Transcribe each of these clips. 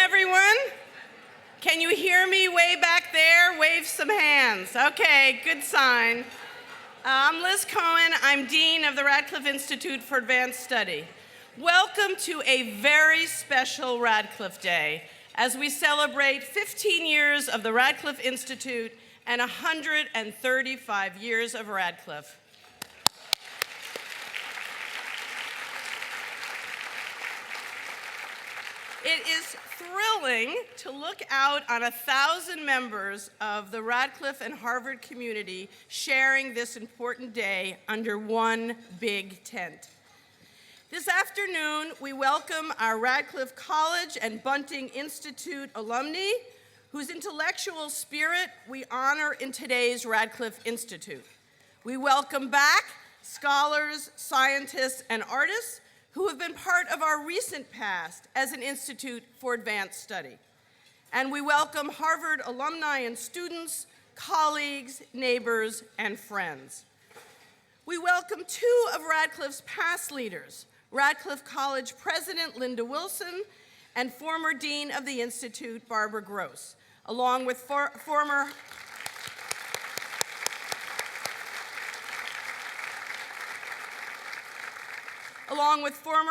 everyone. Can you hear me way back there? Wave some hands. Okay, good sign. I'm Liz Cohen. I'm Dean of the Radcliffe Institute for Advanced Study. Welcome to a very special Radcliffe Day as we celebrate 15 years of the Radcliffe Institute and 135 years of Radcliffe. It is thrilling to look out on 1,000 members of the Radcliffe and Harvard community sharing this important day under one big tent. This afternoon, we welcome our Radcliffe College and Bunting Institute alumni, whose intellectual spirit we honor in today's Radcliffe Institute. We welcome back scholars, scientists, and artists who have been part of our recent past as an institute for advanced study. And we welcome Harvard alumni and students, colleagues, neighbors, and friends. We welcome two of Radcliffe's past leaders, Radcliffe College President Linda Wilson and former Dean of the Institute, Barbara Gross, along with former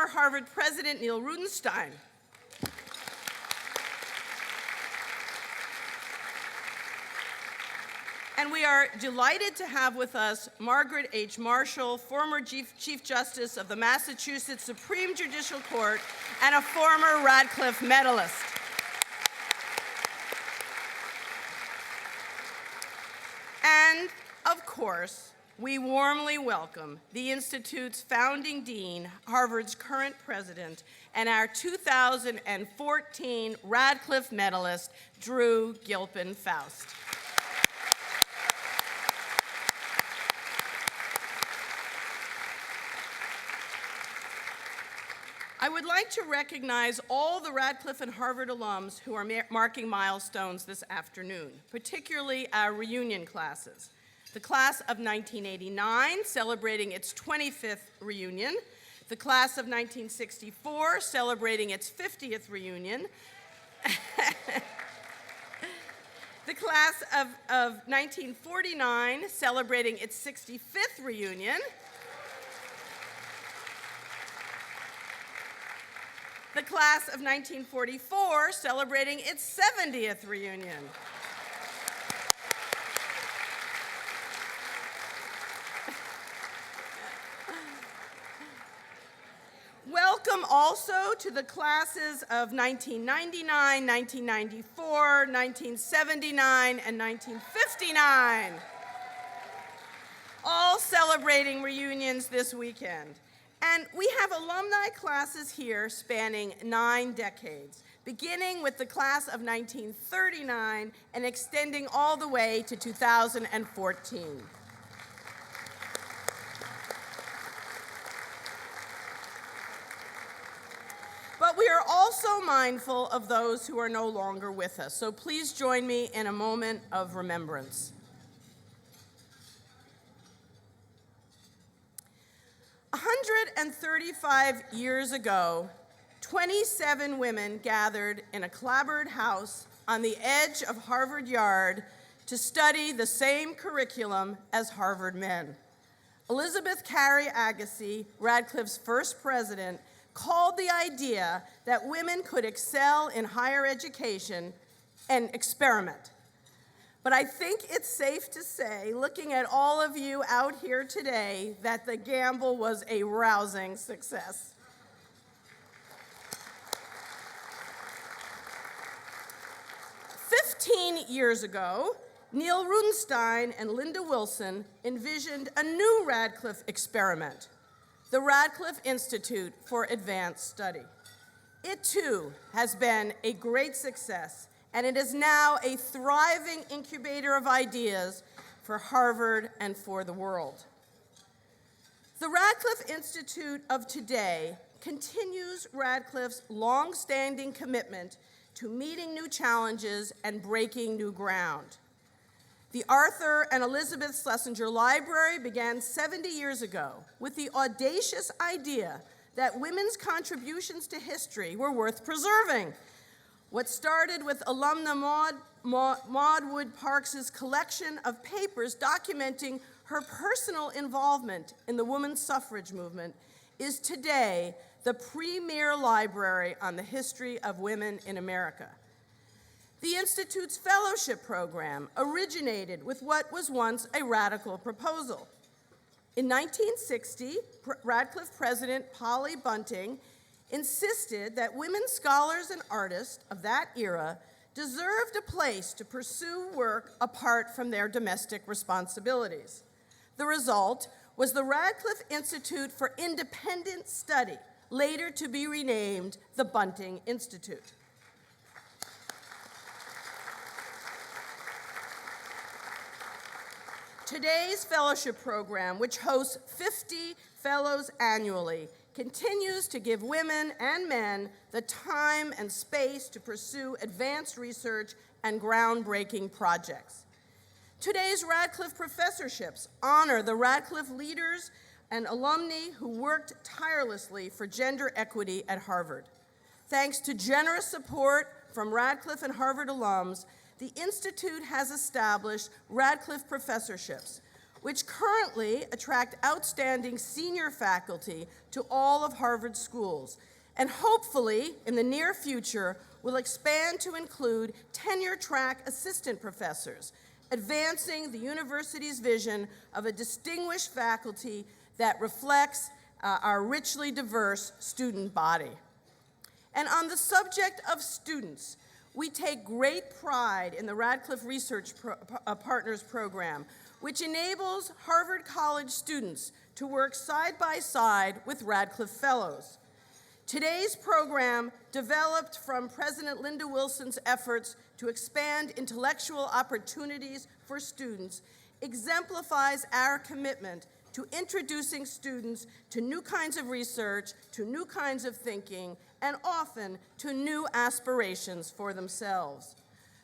Harvard President Neil Rudenstine. And we are delighted to have with us Margaret H. Marshall, former Chief Justice of the Massachusetts Supreme Judicial Court and a former Radcliffe Medalist. And, of course, we warmly welcome the Institute's founding dean, Harvard's current president, and our 2014 Radcliffe Medalist, Drew Gilpin Faust. I would like to recognize all the Radcliffe and Harvard alums who are marking milestones this afternoon, particularly our reunion classes. The class of 1989, celebrating its 25th reunion. The class of 1964, celebrating its 50th reunion. The class of 1949, celebrating its 65th reunion. The class of 1944, celebrating its 70th reunion. Welcome also to the classes of 1999, 1994, 1979, and 1959, all celebrating reunions this weekend. And we have alumni classes here spanning 9 decades, beginning with the class of 1939 and extending all the way to 2014. But we are also mindful of those who are no longer with us, so please join me in a moment of remembrance. 135 years ago, 27 women gathered in a clapboard house on the edge of Harvard Yard to study the same curriculum as Harvard men. Lizabeth Cary Agassiz, Radcliffe's first president, called the idea that women could excel in higher education an experiment. But I think it's safe to say, looking at all of you out here today, that the gamble was a rousing success. 15 years ago, Neil Rudenstine and Linda Wilson envisioned a new Radcliffe experiment, the Radcliffe Institute for Advanced Study. It too has been a great success, and it is now a thriving incubator of ideas for Harvard and for the world. The Radcliffe Institute of today continues Radcliffe's long-standing commitment to meeting new challenges and breaking new ground. The Arthur and Elizabeth Schlesinger Library began 70 years ago with the audacious idea that women's contributions to history were worth preserving. What started with alumna Maud Wood Parks' collection of papers documenting her personal involvement in the women's suffrage movement is today the premier library on the history of women in America. The Institute's fellowship program originated with what was once a radical proposal. In 1960, Radcliffe President Polly Bunting insisted that women scholars and artists of that era deserved a place to pursue work apart from their domestic responsibilities. The result was the Radcliffe Institute for Independent Study, later to be renamed the Bunting Institute. Today's fellowship program, which hosts 50 fellows annually, continues to give women and men the time and space to pursue advanced research and groundbreaking projects. Today's Radcliffe professorships honor the Radcliffe leaders and alumni who worked tirelessly for gender equity at Harvard. Thanks to generous support from Radcliffe and Harvard alums, the Institute has established Radcliffe professorships, which currently attract outstanding senior faculty to all of Harvard schools, and hopefully, in the near future, will expand to include tenure-track assistant professors, advancing the university's vision of a distinguished faculty that reflects our richly diverse student body. And on the subject of students, we take great pride in the Radcliffe Research Partners Program, which enables Harvard College students to work side by side with Radcliffe Fellows. Today's program, developed from President Lyndon Wilson's efforts to expand intellectual opportunities for students, exemplifies our commitment to introducing students to new kinds of research, to new kinds of thinking, and often to new aspirations for themselves.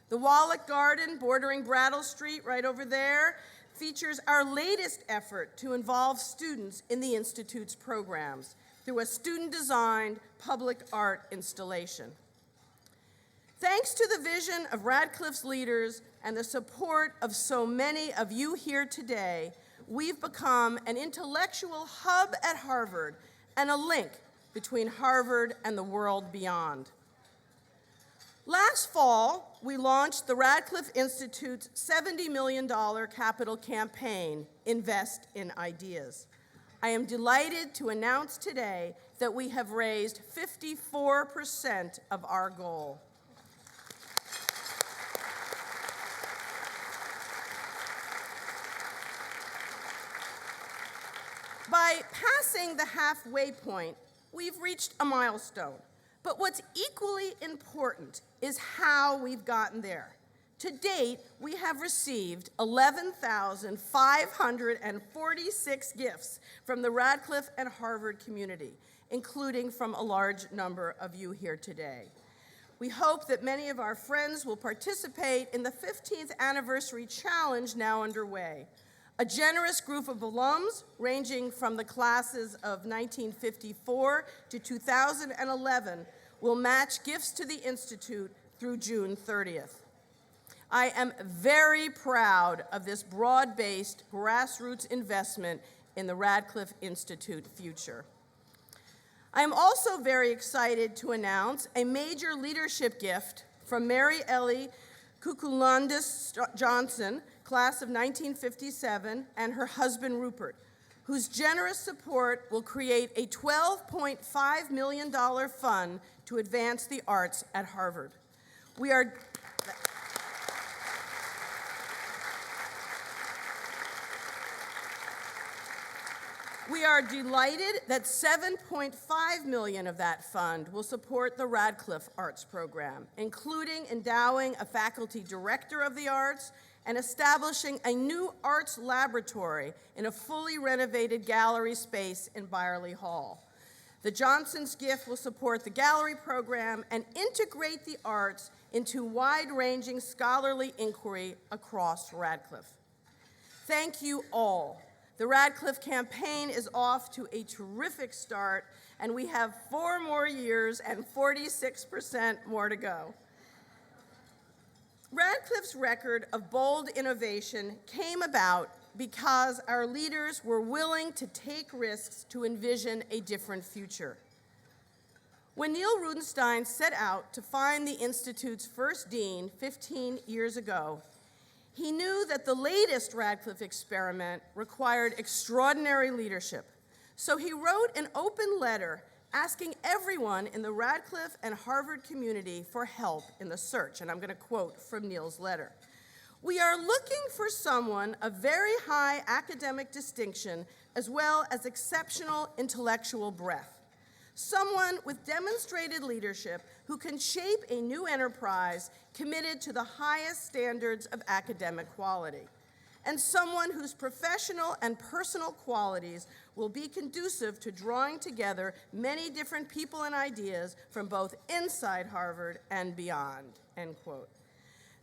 The Wallach Garden, bordering Brattle Street, right over there, features our latest effort to involve students in the Institute's programs through a student-designed public art installation. Thanks to the vision of Radcliffe's leaders and the support of so many of you here today, we've become an intellectual hub at Harvard and a link between Harvard and the world beyond. Last fall, we launched the Radcliffe Institute's $70 million capital campaign, Invest in Ideas. I am delighted to announce today that we have raised 54% of our goal. By passing the halfway point, we've reached a milestone. But what's equally important is how we've gotten there. To date, we have received 11,546 gifts from the Radcliffe and Harvard community, including from a large number of you here today. We hope that many of our friends will participate in the 15th anniversary challenge now underway. A generous group of alums, ranging from the classes of 1954 to 2011, will match gifts to the Institute through June 30th. I am very proud of this broad-based grassroots investment in the Radcliffe Institute future. I am also very excited to announce a major leadership gift from Mary Ellie Kukulandis Johnson, class of 1957, and her husband Rupert, whose generous support will create a $12.5 million fund to advance the arts at Harvard. We are delighted that $7.5 million of that fund will support the Radcliffe Arts Program, including endowing a faculty director of the arts and establishing a new arts laboratory in a fully renovated gallery space in Byerly Hall. The Johnsons' gift will support the gallery program and integrate the arts into wide-ranging scholarly inquiry across Radcliffe. Thank you all. The Radcliffe campaign is off to a terrific start, and we have 4 more years and 46% more to go. Radcliffe's record of bold innovation came about because our leaders were willing to take risks to envision a different future. When Neil Rudenstine set out to find the Institute's first dean 15 years ago, he knew that the latest Radcliffe experiment required extraordinary leadership. So he wrote an open letter asking everyone in the Radcliffe and Harvard community for help in the search. And I'm going to quote from Neil's letter. "We are looking for someone of very high academic distinction as well as exceptional intellectual breadth. Someone with demonstrated leadership who can shape a new enterprise committed to the highest standards of academic quality, and someone whose professional and personal qualities will be conducive to drawing together many different people and ideas from both inside Harvard and beyond," end quote.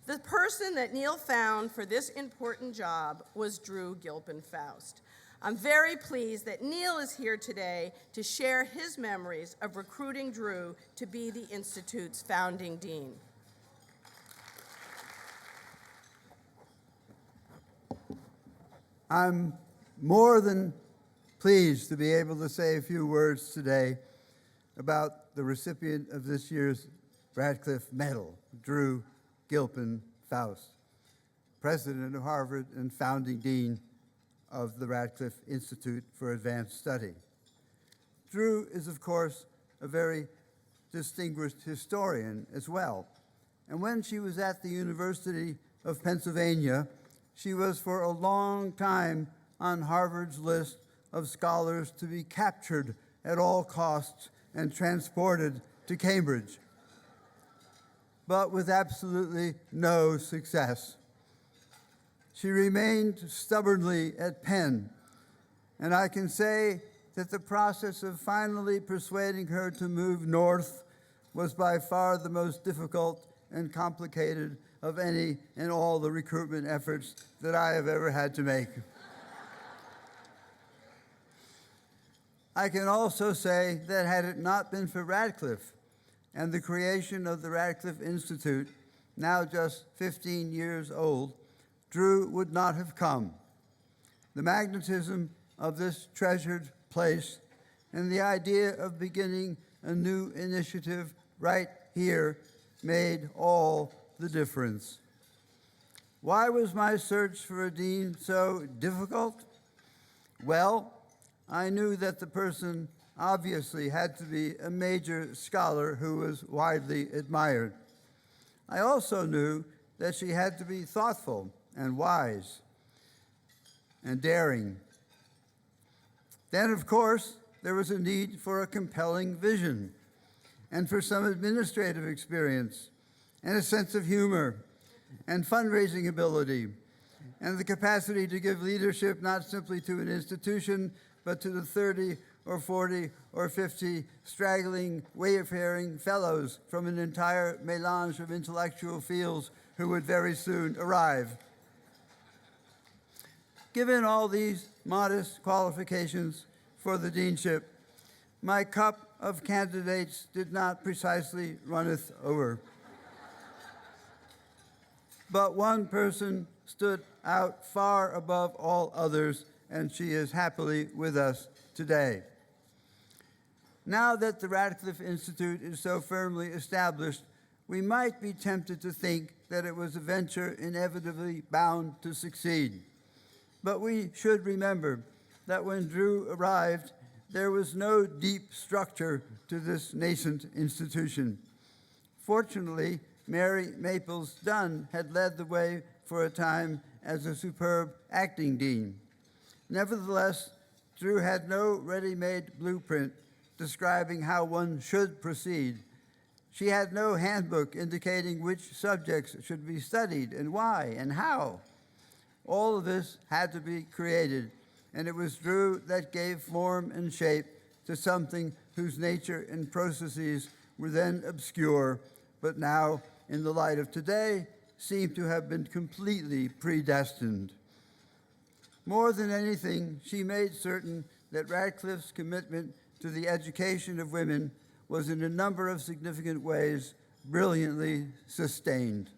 The person that Neil found for this important job was Drew Gilpin Faust. I'm very pleased that Neil is here today to share his memories of recruiting Drew to be the Institute's founding dean. I'm more than pleased to be able to say a few words today about the recipient of this year's Radcliffe Medal, Drew Gilpin Faust, president of Harvard and founding dean of the Radcliffe Institute for Advanced Study. Drew is, of course, a very distinguished historian as well. And when she was at the University of Pennsylvania, she was for a long time on Harvard's list of scholars to be captured at all costs and transported to Cambridge, but with absolutely no success. She remained stubbornly at Penn, and I can say that the process of finally persuading her to move north was by far the most difficult and complicated of any and all the recruitment efforts that I have ever had to make. I can also say that had it not been for Radcliffe and the creation of the Radcliffe Institute, now just 15 years old, Drew would not have come. The magnetism of this treasured place and the idea of beginning a new initiative right here made all the difference. Why was my search for a dean so difficult? Well, I knew that the person obviously had to be a major scholar who was widely admired. I also knew that she had to be thoughtful and wise and daring. Then, of course, there was a need for a compelling vision and for some administrative experience and a sense of humor and fundraising ability and the capacity to give leadership not simply to an institution, but to the 30 or 40 or 50 straggling, wayfaring fellows from an entire melange of intellectual fields who would very soon arrive. Given all these modest qualifications for the deanship, my cup of candidates did not precisely runneth over. But one person stood out far above all others, and she is happily with us today. Now that the Radcliffe Institute is so firmly established, we might be tempted to think that it was a venture inevitably bound to succeed. But we should remember that when Drew arrived, there was no deep structure to this nascent institution. Fortunately, Mary Maples Dunn had led the way for a time as a superb acting dean. Nevertheless, Drew had no ready-made blueprint describing how one should proceed. She had no handbook indicating which subjects should be studied and why and how. All of this had to be created, and it was Drew that gave form and shape to something whose nature and processes were then obscure, but now, in the light of today, seem to have been completely predestined. More than anything, she made certain that Radcliffe's commitment to the education of women was in a number of significant ways brilliantly sustained.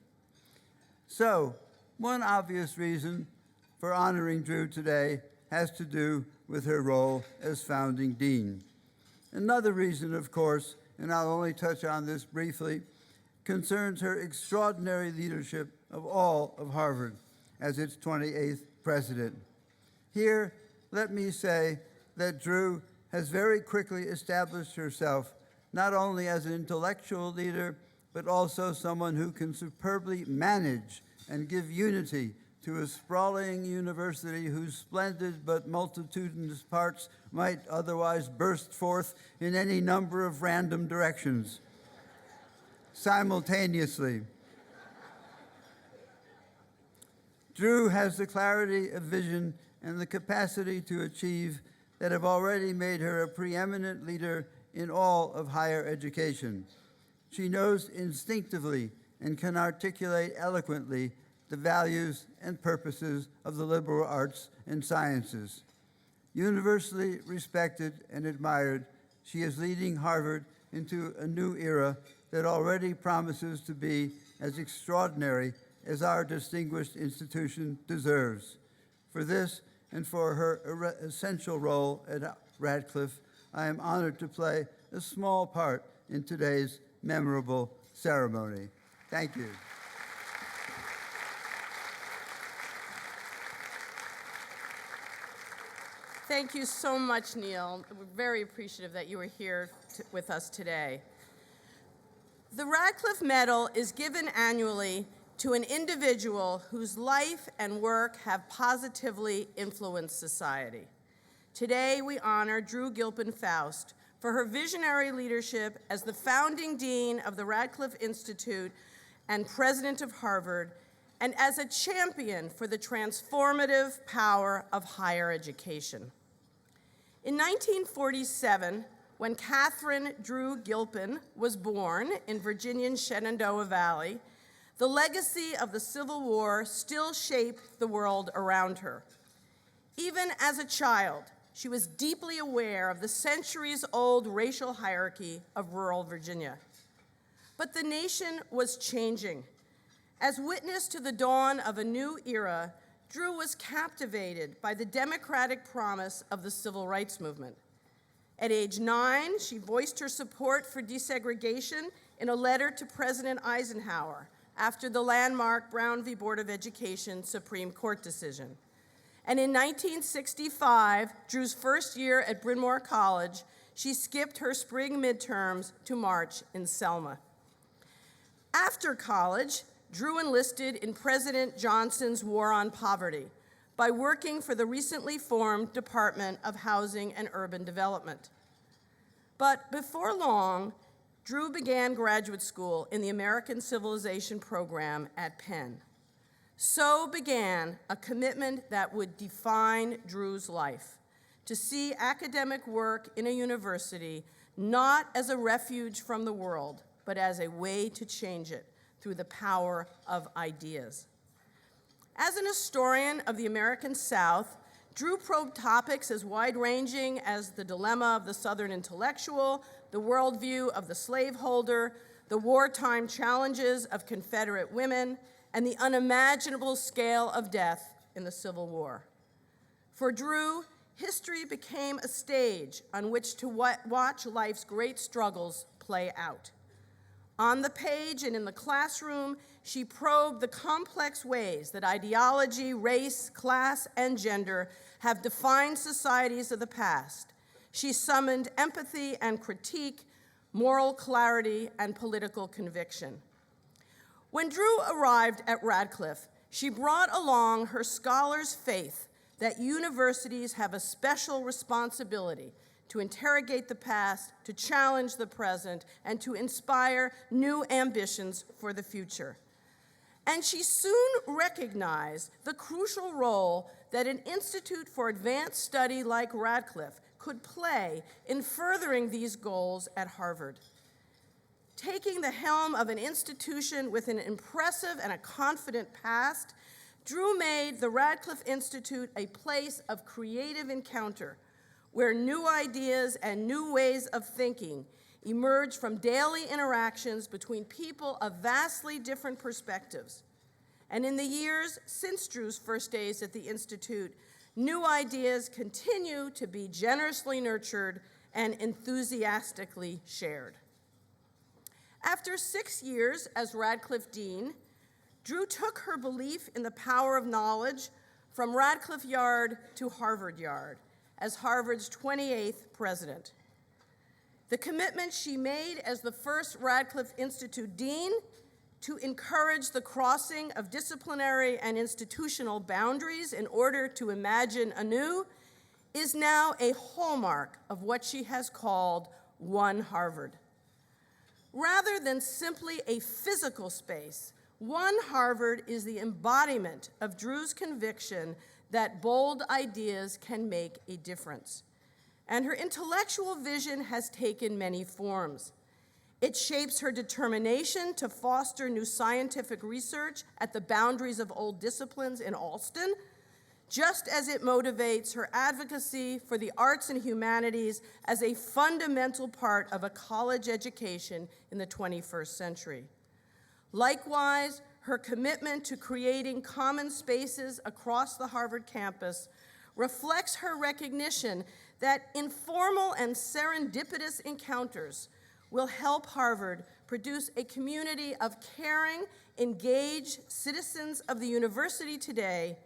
So, one obvious reason for honoring Drew today has to do with her role as founding dean. Another reason, of course, and I'll only touch on this briefly, concerns her extraordinary leadership of all of Harvard as its 28th president. Here, let me say that Drew has very quickly established herself not only as an intellectual leader, but also someone who can superbly manage and give unity to a sprawling university whose splendid but multitudinous parts might otherwise burst forth in any number of random directions simultaneously. Drew has the clarity of vision and the capacity to achieve that have already made her a preeminent leader in all of higher education. She knows instinctively and can articulate eloquently the values and purposes of the liberal arts and sciences. Universally respected and admired, she is leading Harvard into a new era that already promises to be as extraordinary as our distinguished institution deserves. For this and for her essential role at Radcliffe, I am honored to play a small part in today's memorable ceremony. Thank you. Thank you so much, Neil. We're very appreciative that you were here with us today. The Radcliffe Medal is given annually to an individual whose life and work have positively influenced society. Today, we honor Drew Gilpin Faust for her visionary leadership as the founding dean of the Radcliffe Institute and president of Harvard, and as a champion for the transformative power of higher education. In 1947, when Catherine Drew Gilpin was born in Virginia's Shenandoah Valley, the legacy of the Civil War still shaped the world around her. Even as a child, she was deeply aware of the centuries-old racial hierarchy of rural Virginia. But the nation was changing. As witness to the dawn of a new era, Drew was captivated by the democratic promise of the civil rights movement. At age 9, she voiced her support for desegregation in a letter to President Eisenhower after the landmark Brown v. Board of Education Supreme Court decision. And in 1965, Drew's first year at Bryn Mawr College, she skipped her spring midterms to march in Selma. After college, Drew enlisted in President Johnson's War on Poverty by working for the recently formed Department of Housing and Urban Development. But before long, Drew began graduate school in the American Civilization program at Penn. So began a commitment that would define Drew's life, to see academic work in a university not as a refuge from the world, but as a way to change it through the power of ideas. As an historian of the American South, Drew probed topics as wide-ranging as the dilemma of the Southern intellectual, the worldview of the slaveholder, the wartime challenges of Confederate women, and the unimaginable scale of death in the Civil War. For Drew, history became a stage on which to watch life's great struggles play out. On the page and in the classroom, she probed the complex ways that ideology, race, class, and gender have defined societies of the past. She summoned empathy and critique, moral clarity, and political conviction. When Drew arrived at Radcliffe, she brought along her scholar's faith that universities have a special responsibility to interrogate the past, to challenge the present, and to inspire new ambitions for the future. And she soon recognized the crucial role that an institute for advanced study like Radcliffe could play in furthering these goals at Harvard. Taking the helm of an institution with an impressive and a confident past, Drew made the Radcliffe Institute a place of creative encounter, where new ideas and new ways of thinking emerge from daily interactions between people of vastly different perspectives. And in the years since Drew's first days at the Institute, new ideas continue to be generously nurtured and enthusiastically shared. After 6 years as Radcliffe Dean, Drew took her belief in the power of knowledge from Radcliffe Yard to Harvard Yard as Harvard's 28th president. The commitment she made as the first Radcliffe Institute dean to encourage the crossing of disciplinary and institutional boundaries in order to imagine anew is now a hallmark of what she has called One Harvard. Rather than simply a physical space, One Harvard is the embodiment of Drew's conviction that bold ideas can make a difference. And her intellectual vision has taken many forms. It shapes her determination to foster new scientific research at the boundaries of old disciplines in Alston, just as it motivates her advocacy for the arts and humanities as a fundamental part of a college education in the 21st century. Likewise, her commitment to creating common spaces across the Harvard campus reflects her recognition that informal and serendipitous encounters will help Harvard produce a community of caring, engaged citizens of the university today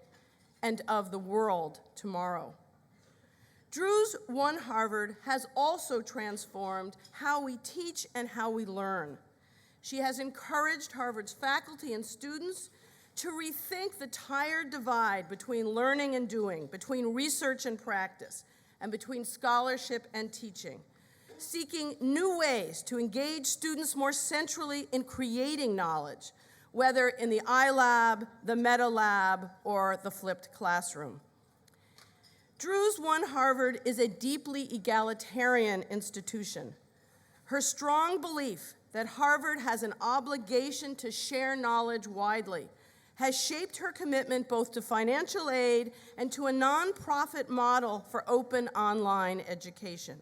and of the world tomorrow. Drew's One Harvard has also transformed how we teach and how we learn. She has encouraged Harvard's faculty and students to rethink the tired divide between learning and doing, between research and practice, and between scholarship and teaching, seeking new ways to engage students more centrally in creating knowledge, whether in the iLab, the Meta Lab, or the flipped classroom. Drew's One Harvard is a deeply egalitarian institution. Her strong belief that Harvard has an obligation to share knowledge widely has shaped her commitment both to financial aid and to a nonprofit model for open online education.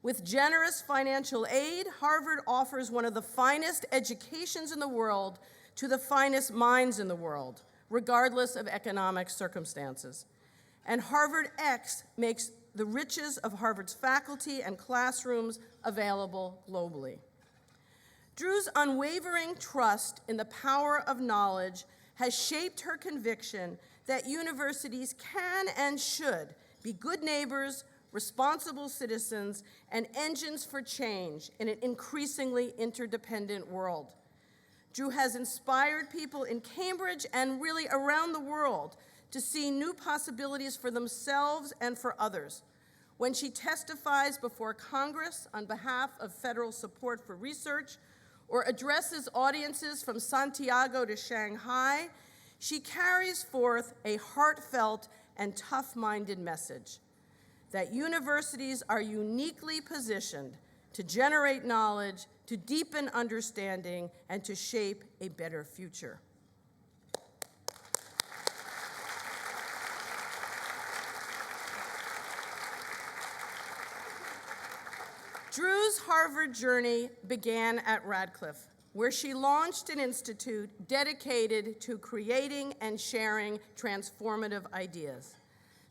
With generous financial aid, Harvard offers one of the finest educations in the world to the finest minds in the world, regardless of economic circumstances. And Harvard X makes the riches of Harvard's faculty and classrooms available globally. Drew's unwavering trust in the power of knowledge has shaped her conviction that universities can and should be good neighbors, responsible citizens, and engines for change in an increasingly interdependent world. Drew has inspired people in Cambridge and really around the world to see new possibilities for themselves and for others. When she testifies before Congress on behalf of federal support for research, or addresses audiences from Santiago to Shanghai, she carries forth a heartfelt and tough-minded message that universities are uniquely positioned to generate knowledge, to deepen understanding, and to shape a better future. Drew's Harvard journey began at Radcliffe, where she launched an institute dedicated to creating and sharing transformative ideas.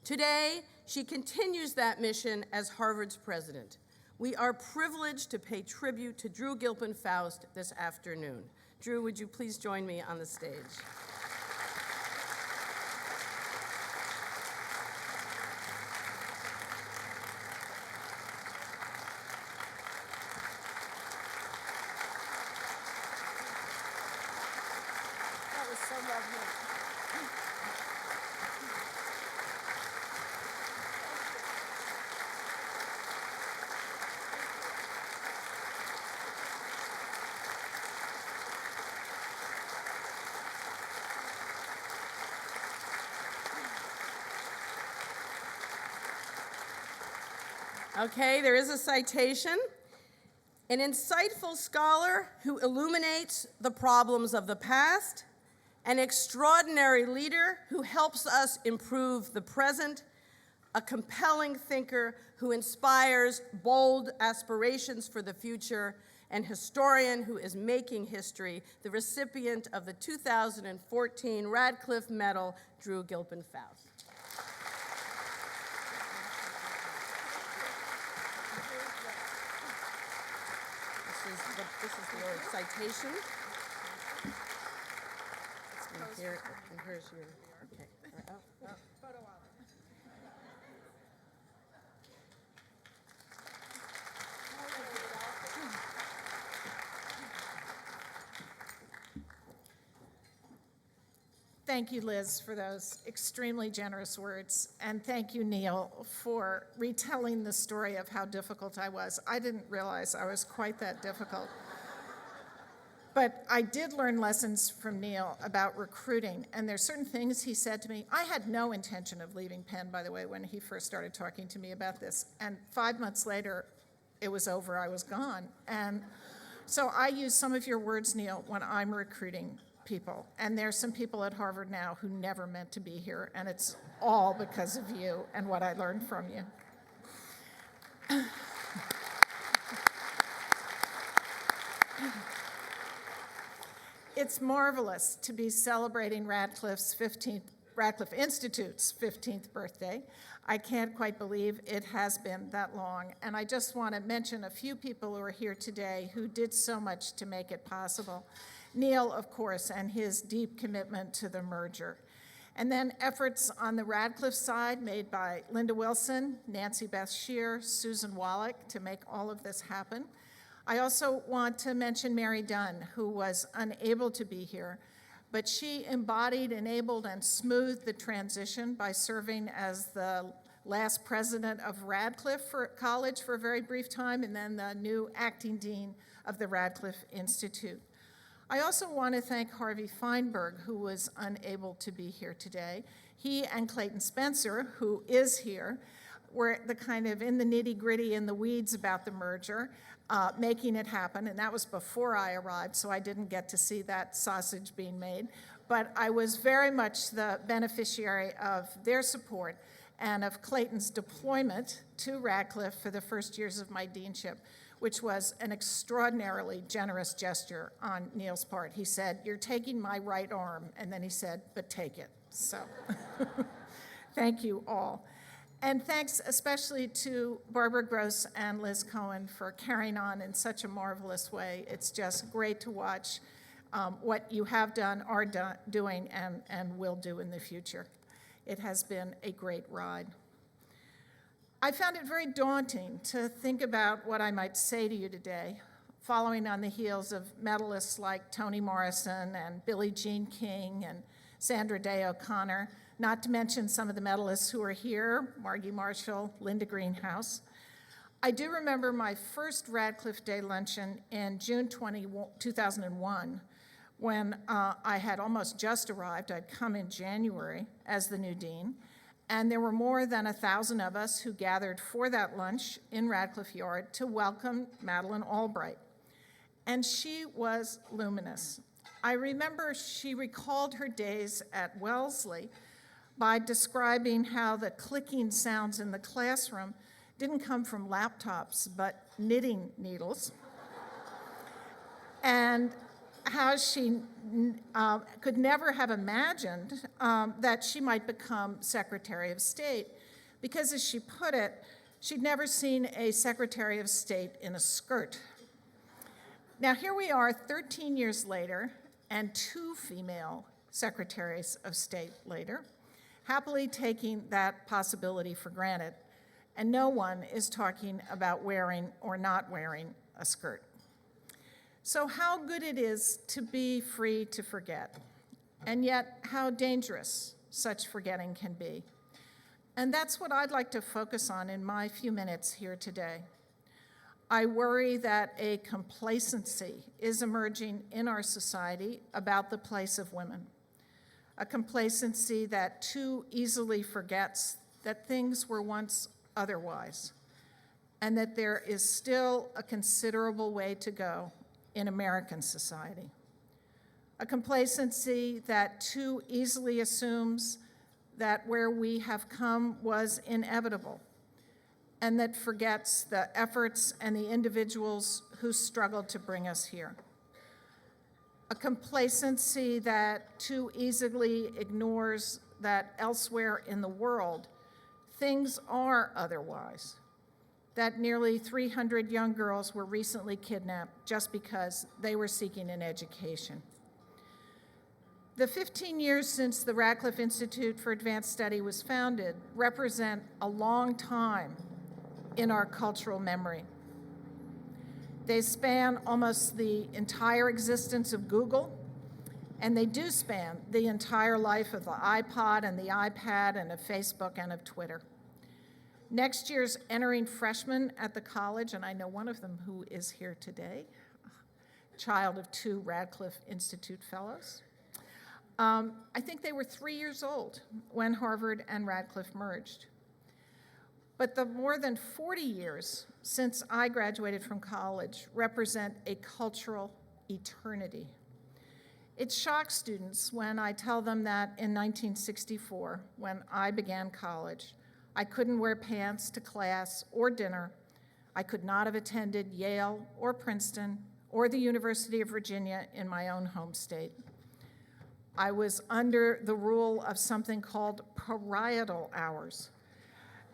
Today, she continues that mission as Harvard's president. We are privileged to pay tribute to Drew Gilpin Faust this afternoon. Drew, would you please join me on the stage? Okay, there is a citation. An insightful scholar who illuminates the problems of the past, an extraordinary leader who helps us improve the present, a compelling thinker who inspires bold aspirations for the future, and historian who is making history, the recipient of the 2014 Radcliffe Medal, Drew Gilpin Faust. This is your citation. And here's your, okay. Photo op. Thank you, Liz, for those extremely generous words. And thank you, Neil, for retelling the story of how difficult I was. I didn't realize I was quite that difficult. But I did learn lessons from Neil about recruiting, and there's certain things he said to me. I had no intention of leaving Penn, by the way, when he first started talking to me about this. And 5 months later, it was over, I was gone. And so I use some of your words, Neil, when I'm recruiting people. And there's some people at Harvard now who never meant to be here, and it's all because of you and what I learned from you. It's marvelous to be celebrating Radcliffe Institute's 15th birthday. I can't quite believe it has been that long. And I just want to mention a few people who are here today who did so much to make it possible. Neil, of course, and his deep commitment to the merger. And then efforts on the Radcliffe side made by Linda Wilson, Nancy Beth Shear, Susan Wallach to make all of this happen. I also want to mention Mary Dunn, who was unable to be here, but she embodied, enabled, and smoothed the transition by serving as the last president of Radcliffe College for a very brief time, and then the new acting dean of the Radcliffe Institute. I also want to thank Harvey Feinberg, who was unable to be here today. He and Clayton Spencer, who is here, were the kind of in the nitty-gritty, in the weeds about the merger, making it happen, and that was before I arrived, so I didn't get to see that sausage being made. But I was very much the beneficiary of their support and of Clayton's deployment to Radcliffe for the first years of my deanship, which was an extraordinarily generous gesture on Neil's part. He said, "You're taking my right arm," and then he said, "But take it." So thank you all. And thanks especially to Barbara Gross and Liz Cohen for carrying on in such a marvelous way. It's just great to watch what you have done, are doing, and will do in the future. It has been a great ride. I found it very daunting to think about what I might say to you today, following on the heels of medalists like Toni Morrison and Billie Jean King and Sandra Day O'Connor, not to mention some of the medalists who are here, Margie Marshall, Linda Greenhouse. I do remember my first Radcliffe Day luncheon in June 2001, when I had almost just arrived. I'd come in January as the new dean, and there were more than 1,000 of us who gathered for that lunch in Radcliffe Yard to welcome Madeleine Albright. And she was luminous. I remember she recalled her days at Wellesley by describing how the clicking sounds in the classroom didn't come from laptops, but knitting needles. And how she could never have imagined that she might become Secretary of State, because as she put it, she'd never seen a Secretary of State in a skirt. Now here we are 13 years later, and 2 female Secretaries of State later, happily taking that possibility for granted, and no one is talking about wearing or not wearing a skirt. So how good it is to be free to forget, and yet how dangerous such forgetting can be. And that's what I'd like to focus on in my few minutes here today. I worry that a complacency is emerging in our society about the place of women, a complacency that too easily forgets that things were once otherwise, and that there is still a considerable way to go in American society. A complacency that too easily assumes that where we have come was inevitable, and that forgets the efforts and the individuals who struggled to bring us here. A complacency that too easily ignores that elsewhere in the world, things are otherwise. That nearly 300 young girls were recently kidnapped just because they were seeking an education. The 15 years since the Radcliffe Institute for Advanced Study was founded represent a long time in our cultural memory. They span almost the entire existence of Google, and they do span the entire life of the iPod and the iPad and of Facebook and of Twitter. Next year's entering freshmen at the college, and I know one of them who is here today, child of 2 Radcliffe Institute fellows. I think they were 3 years old when Harvard and Radcliffe merged. But the more than 40 years since I graduated from college represent a cultural eternity. It shocks students when I tell them that in 1964, when I began college, I couldn't wear pants to class or dinner. I could not have attended Yale or Princeton or the University of Virginia in my own home state. I was under the rule of something called parietal hours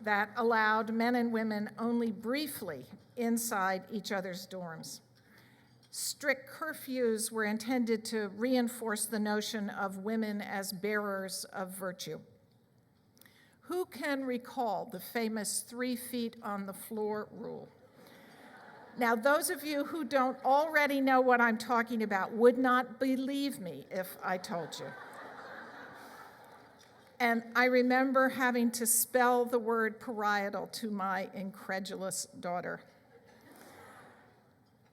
that allowed men and women only briefly inside each other's dorms. Strict curfews were intended to reinforce the notion of women as bearers of virtue. Who can recall the famous 3 feet on the floor rule? Now, those of you who don't already know what I'm talking about would not believe me if I told you. And I remember having to spell the word parietal to my incredulous daughter.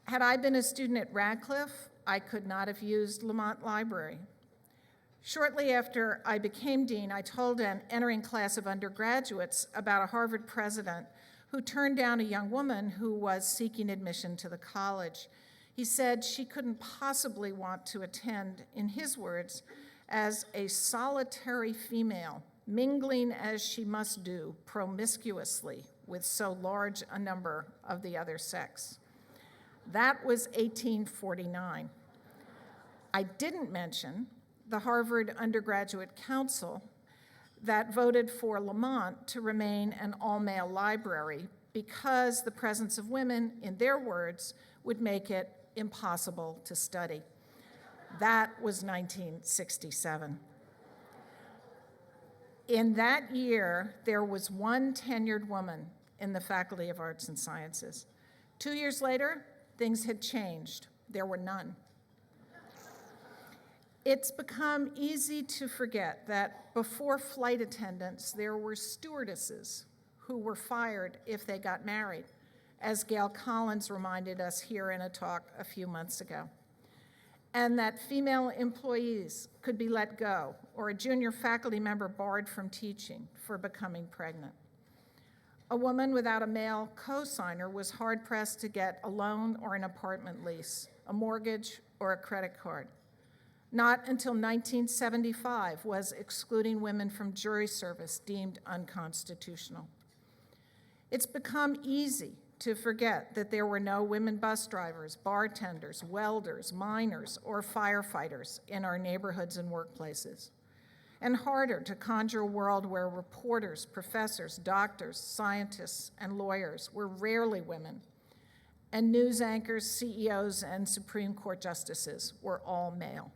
Had I been a student at Radcliffe, I could not have used Lamont Library. Shortly after I became dean, I told an entering class of undergraduates about a Harvard president who turned down a young woman who was seeking admission to the college. He said she couldn't possibly want to attend, in his words, as a solitary female, mingling as she must do promiscuously with so large a number of the other sex. That was 1849. I didn't mention the Harvard Undergraduate Council that voted for Lamont to remain an all-male library because the presence of women, in their words, would make it impossible to study. That was 1967. In that year, there was 1 tenured woman in the Faculty of Arts and Sciences. 2 years later, things had changed. There were none. It's become easy to forget that before flight attendants, there were stewardesses who were fired if they got married, as Gail Collins reminded us here in a talk a few months ago, and that female employees could be let go or a junior faculty member barred from teaching for becoming pregnant. A woman without a male co-signer was hard-pressed to get a loan or an apartment lease, a mortgage, or a credit card. Not until 1975 was excluding women from jury service deemed unconstitutional. It's become easy to forget that there were no women bus drivers, bartenders, welders, miners, or firefighters in our neighborhoods and workplaces, and harder to conjure a world where reporters, professors, doctors, scientists, and lawyers were rarely women, and news anchors, CEOs, and Supreme Court justices were all male.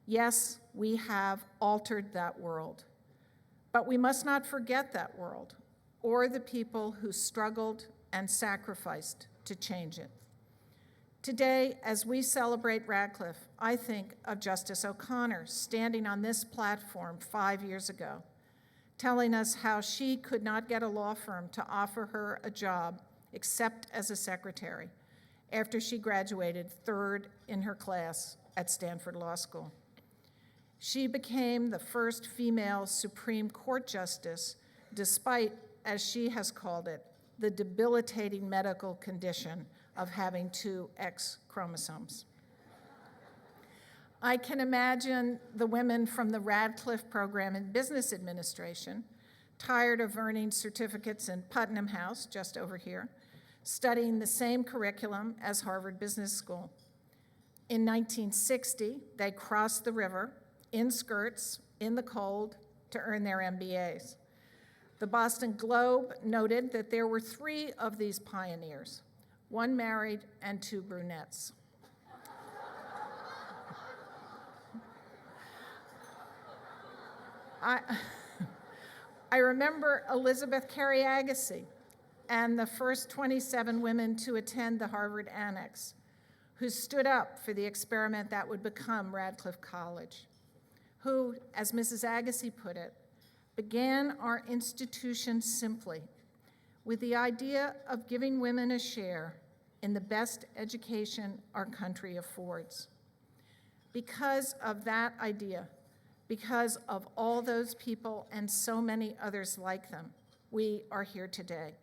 Yes, we have altered that world, but we must not forget that world or the people who struggled and sacrificed to change it. Today, as we celebrate Radcliffe, I think of Justice O'Connor standing on this platform 5 years ago, telling us how she could not get a law firm to offer her a job except as a secretary after she graduated 3rd in her class at Stanford Law School. She became the first female Supreme Court justice, despite, as she has called it, the debilitating medical condition of having 2 X chromosomes. I can imagine the women from the Radcliffe program in business administration, tired of earning certificates in Putnam House, just over here, studying the same curriculum as Harvard Business School. In 1960, they crossed the river in skirts, in the cold, to earn their MBAs. The Boston Globe noted that there were 3 of these pioneers, 1 married and 2 brunettes. I remember Elizabeth Cary Agassiz and the first 27 women to attend the Harvard Annex, who stood up for the experiment that would become Radcliffe College, who, as Mrs. Agassiz put it, began our institution simply with the idea of giving women a share in the best education our country affords. Because of that idea, because of all those people and so many others like them, we are here today.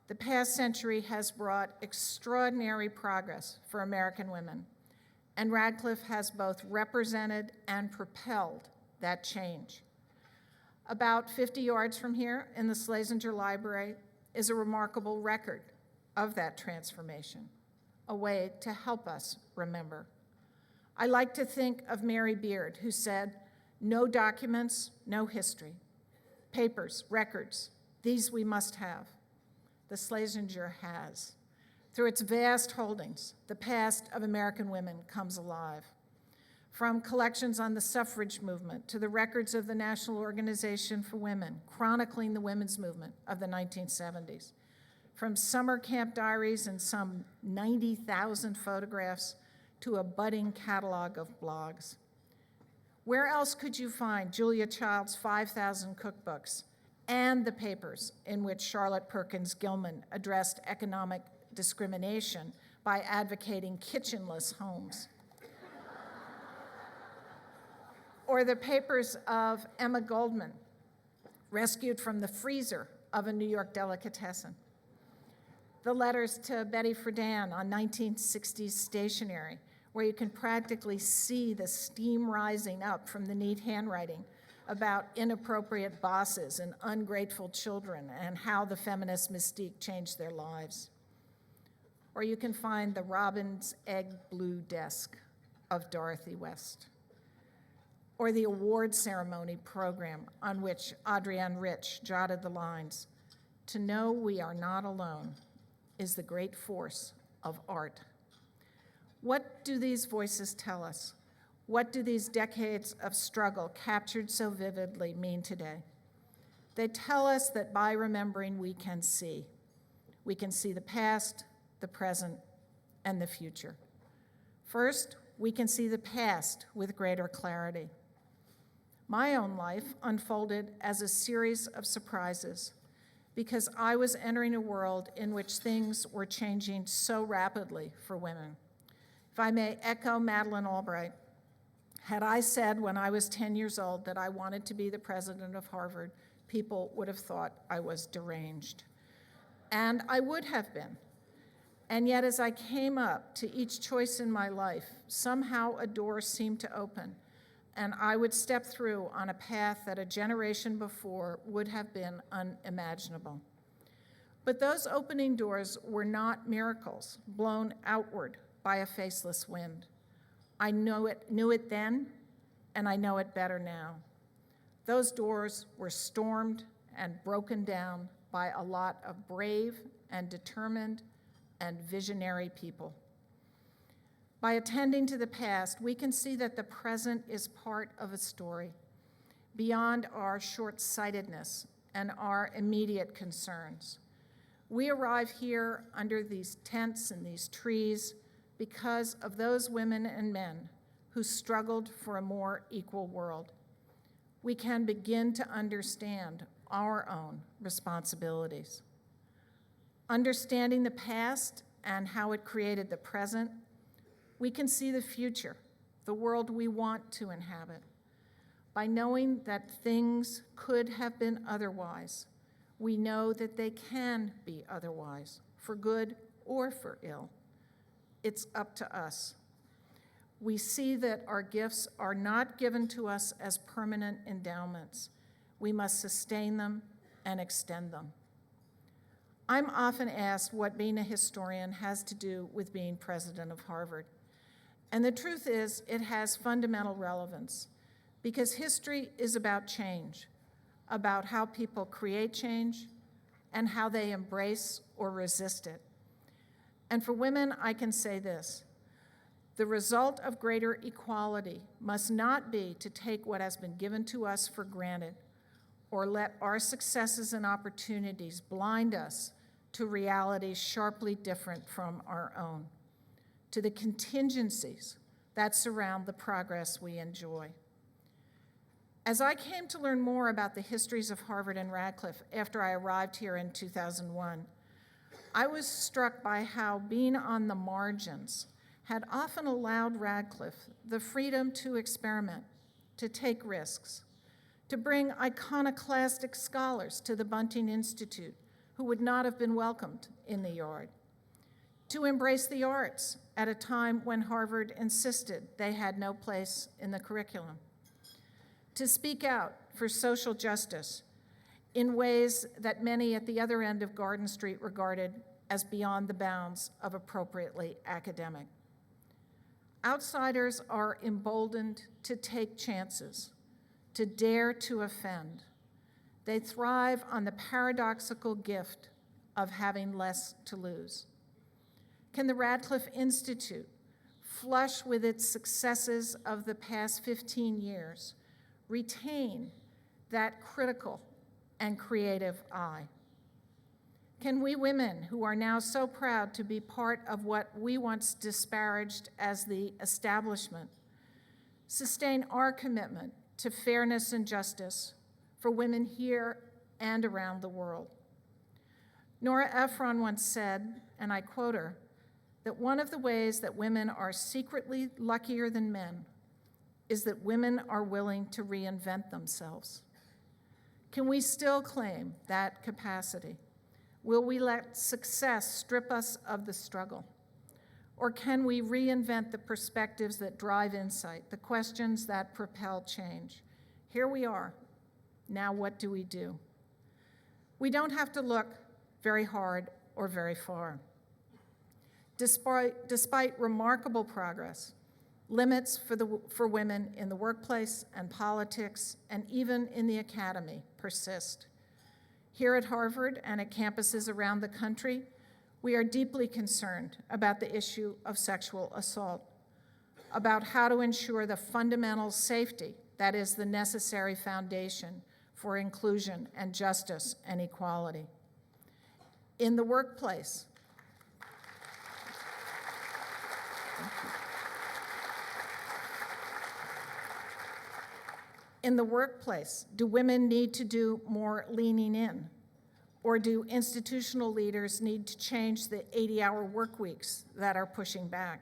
The past century has brought extraordinary progress for American women, and Radcliffe has both represented and propelled that change. About 50 yards from here in the Schlesinger Library is a remarkable record of that transformation, a way to help us remember. I like to think of Mary Beard, who said, "No documents, no history. Papers, records, these we must have." The Schlesinger has. Through its vast holdings, the past of American women comes alive. From collections on the suffrage movement to the records of the National Organization for Women, chronicling the women's movement of the 1970s. From summer camp diaries and some 90,000 photographs to a budding catalog of blogs. Where else could you find Julia Child's 5,000 cookbooks and the papers in which Charlotte Perkins Gilman addressed economic discrimination by advocating kitchenless homes? Or the papers of Emma Goldman, rescued from the freezer of a New York delicatessen. The letters to Betty Friedan on 1960s stationery, where you can practically see the steam rising up from the neat handwriting about inappropriate bosses and ungrateful children and how the feminist mystique changed their lives. Or you can find the robin's egg blue desk of Dorothy West. Or the award ceremony program on which Adrienne Rich jotted the lines, "To know we are not alone is the great force of art." What do these voices tell us? What do these decades of struggle captured so vividly mean today? They tell us that by remembering, we can see. We can see the past, the present, and the future. First, we can see the past with greater clarity. My own life unfolded as a series of surprises because I was entering a world in which things were changing so rapidly for women. If I may echo Madeleine Albright, had I said when I was 10 years old that I wanted to be the president of Harvard, people would have thought I was deranged. And I would have been. And yet as I came up to each choice in my life, somehow a door seemed to open, and I would step through on a path that a generation before would have been unimaginable. But those opening doors were not miracles blown outward by a faceless wind. I knew it then, and I know it better now. Those doors were stormed and broken down by a lot of brave and determined and visionary people. By attending to the past, we can see that the present is part of a story beyond our short-sightedness and our immediate concerns. We arrive here under these tents and these trees because of those women and men who struggled for a more equal world. We can begin to understand our own responsibilities. Understanding the past and how it created the present, we can see the future, the world we want to inhabit. By knowing that things could have been otherwise, we know that they can be otherwise, for good or for ill. It's up to us. We see that our gifts are not given to us as permanent endowments. We must sustain them and extend them. I'm often asked what being a historian has to do with being president of Harvard. And the truth is, it has fundamental relevance, because history is about change, about how people create change and how they embrace or resist it. And for women, I can say this: the result of greater equality must not be to take what has been given to us for granted or let our successes and opportunities blind us to realities sharply different from our own, to the contingencies that surround the progress we enjoy. As I came to learn more about the histories of Harvard and Radcliffe after I arrived here in 2001, I was struck by how being on the margins had often allowed Radcliffe the freedom to experiment, to take risks, to bring iconoclastic scholars to the Bunting Institute who would not have been welcomed in the yard, to embrace the arts at a time when Harvard insisted they had no place in the curriculum, to speak out for social justice in ways that many at the other end of Garden Street regarded as beyond the bounds of appropriately academic. Outsiders are emboldened to take chances, to dare to offend. They thrive on the paradoxical gift of having less to lose. Can the Radcliffe Institute, flush with its successes of the past 15 years, retain that critical and creative eye? Can we women, who are now so proud to be part of what we once disparaged as the establishment, sustain our commitment to fairness and justice for women here and around the world? Nora Ephron once said, and I quote her, that one of the ways that women are secretly luckier than men is that women are willing to reinvent themselves. Can we still claim that capacity? Will we let success strip us of the struggle? Or can we reinvent the perspectives that drive insight, the questions that propel change? Here we are. Now what do we do? We don't have to look very hard or very far. Despite remarkable progress, limits for women in the workplace and politics and even in the academy persist. Here at Harvard and at campuses around the country, we are deeply concerned about the issue of sexual assault, about how to ensure the fundamental safety that is the necessary foundation for inclusion and justice and equality. In the workplace, do women need to do more leaning in? Or do institutional leaders need to change the 80-hour work weeks that are pushing back?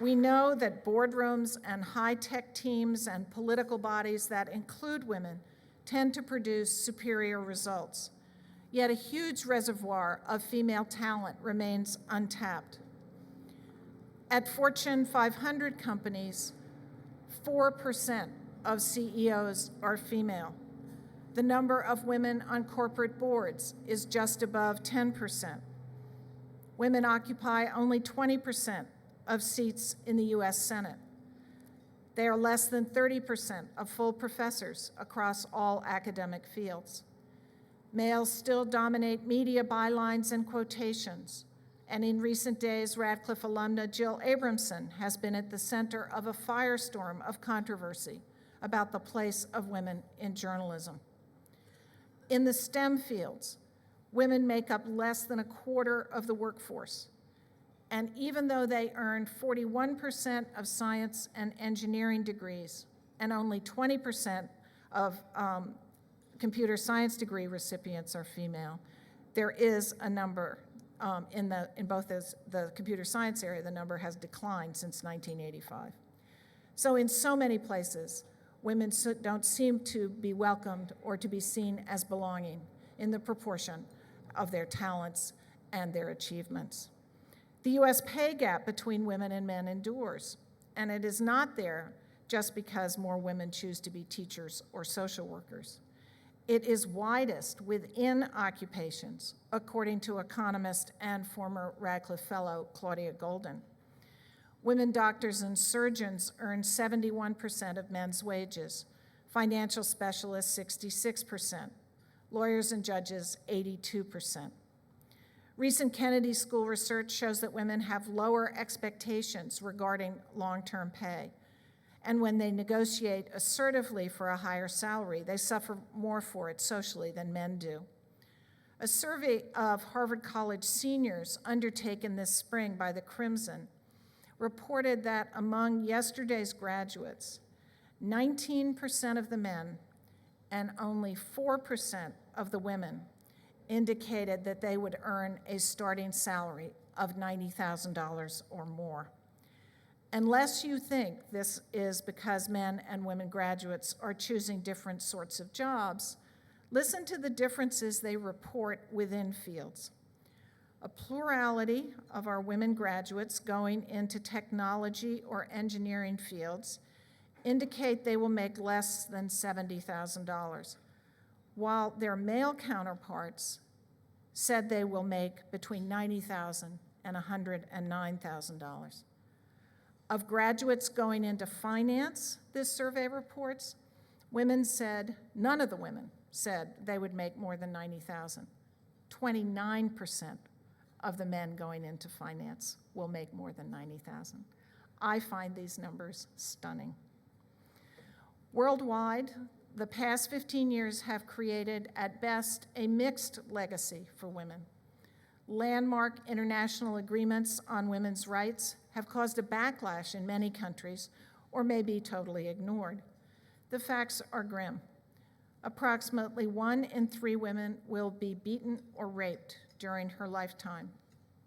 We know that boardrooms and high-tech teams and political bodies that include women tend to produce superior results. Yet a huge reservoir of female talent remains untapped. At Fortune 500 companies, 4% of CEOs are female. The number of women on corporate boards is just above 10%. Women occupy only 20% of seats in the US Senate. They are less than 30% of full professors across all academic fields. Males still dominate media bylines and quotations. And in recent days, Radcliffe alumna Jill Abramson has been at the center of a firestorm of controversy about the place of women in journalism. In the STEM fields, women make up less than a quarter of the workforce. And even though they earn 41% of science and engineering degrees and only 20% of computer science degree recipients are female, there is a number. In both the computer science area, the number has declined since 1985. So in so many places, women don't seem to be welcomed or to be seen as belonging in the proportion of their talents and their achievements. The US pay gap between women and men endures, and it is not there just because more women choose to be teachers or social workers. It is widest within occupations, according to economist and former Radcliffe Fellow Claudia Golden. Women doctors and surgeons earn 71% of men's wages, financial specialists 66%, lawyers and judges 82%. Recent Kennedy School research shows that women have lower expectations regarding long-term pay, and when they negotiate assertively for a higher salary, they suffer more for it socially than men do. A survey of Harvard College seniors undertaken this spring by the Crimson reported that among yesterday's graduates, 19% of the men and only 4% of the women indicated that they would earn a starting salary of $90,000 or more. Unless you think this is because men and women graduates are choosing different sorts of jobs, listen to the differences they report within fields. A plurality of our women graduates going into technology or engineering fields indicate they will make less than $70,000, while their male counterparts said they will make between $90,000 and $109,000. Of graduates going into finance, this survey reports, none of the women said they would make more than $90,000. 29% of the men going into finance will make more than $90,000. I find these numbers stunning. Worldwide, the past 15 years have created, at best, a mixed legacy for women. Landmark international agreements on women's rights have caused a backlash in many countries or may be totally ignored. The facts are grim. Approximately 1 in 3 women will be beaten or raped during her lifetime.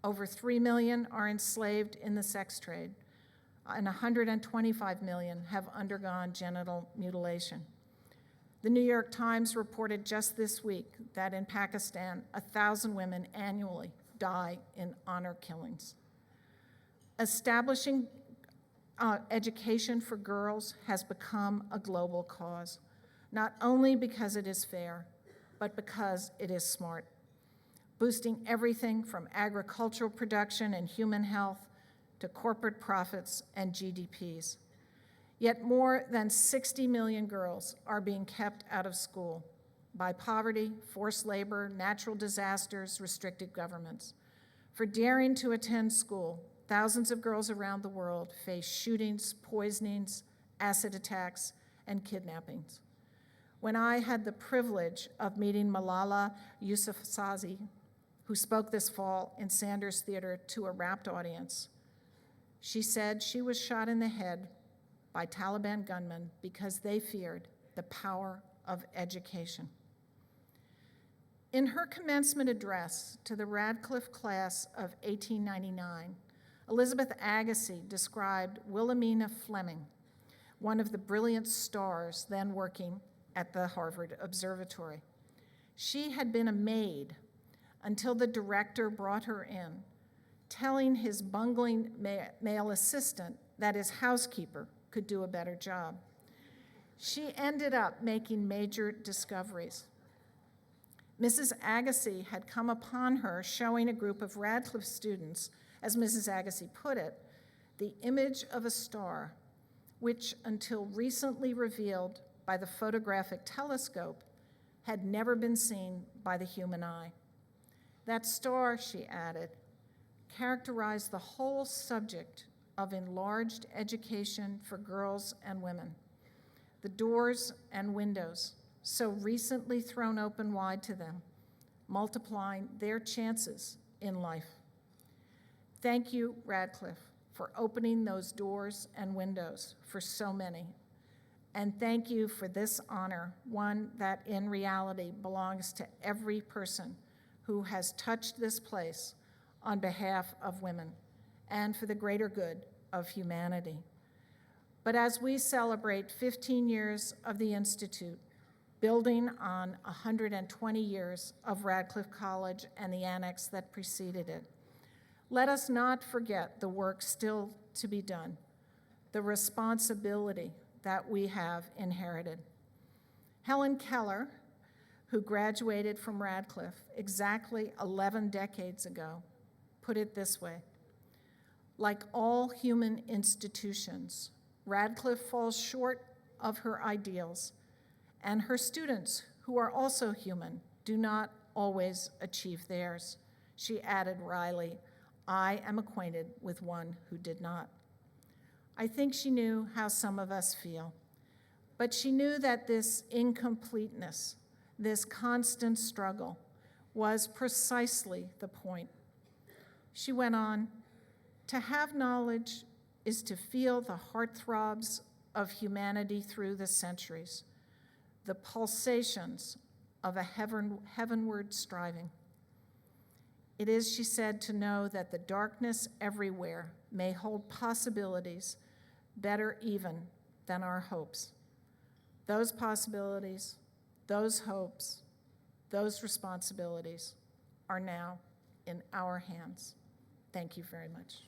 Over 3 million are enslaved in the sex trade, and 125 million have undergone genital mutilation. The New York Times reported just this week that in Pakistan, 1,000 women annually die in honor killings. Establishing education for girls has become a global cause, not only because it is fair, but because it is smart, boosting everything from agricultural production and human health to corporate profits and GDPs. Yet more than 60 million girls are being kept out of school by poverty, forced labor, natural disasters, restricted governments. For daring to attend school, thousands of girls around the world face shootings, poisonings, acid attacks, and kidnappings. When I had the privilege of meeting Malala Yousafzai, who spoke this fall in Sanders Theater to a rapt audience, she said she was shot in the head by Taliban gunmen because they feared the power of education. In her commencement address to the Radcliffe class of 1899, Elizabeth Agassiz described Wilhelmina Fleming, one of the brilliant stars then working at the Harvard Observatory. She had been a maid until the director brought her in, telling his bungling male assistant that his housekeeper could do a better job. She ended up making major discoveries. Mrs. Agassiz had come upon her showing a group of Radcliffe students, as Mrs. Agassiz put it, the image of a star, which until recently revealed by the photographic telescope, had never been seen by the human eye. That star, she added, characterized the whole subject of enlarged education for girls and women. The doors and windows, so recently thrown open wide to them, multiplying their chances in life. Thank you, Radcliffe, for opening those doors and windows for so many. And thank you for this honor, one that in reality belongs to every person who has touched this place on behalf of women and for the greater good of humanity. But as we celebrate 15 years of the Institute, building on 120 years of Radcliffe College and the annex that preceded it, let us not forget the work still to be done, the responsibility that we have inherited. Helen Keller, who graduated from Radcliffe exactly 11 decades ago, put it this way: like all human institutions, Radcliffe falls short of her ideals, and her students, who are also human, do not always achieve theirs. She added wryly, "I am acquainted with one who did not." I think she knew how some of us feel, but she knew that this incompleteness, this constant struggle, was precisely the point. She went on, "To have knowledge is to feel the heartthrobs of humanity through the centuries, the pulsations of a heavenward striving. It is," she said, "to know that the darkness everywhere may hold possibilities better even than our hopes. Those possibilities, those hopes, those responsibilities are now in our hands." Thank you very much.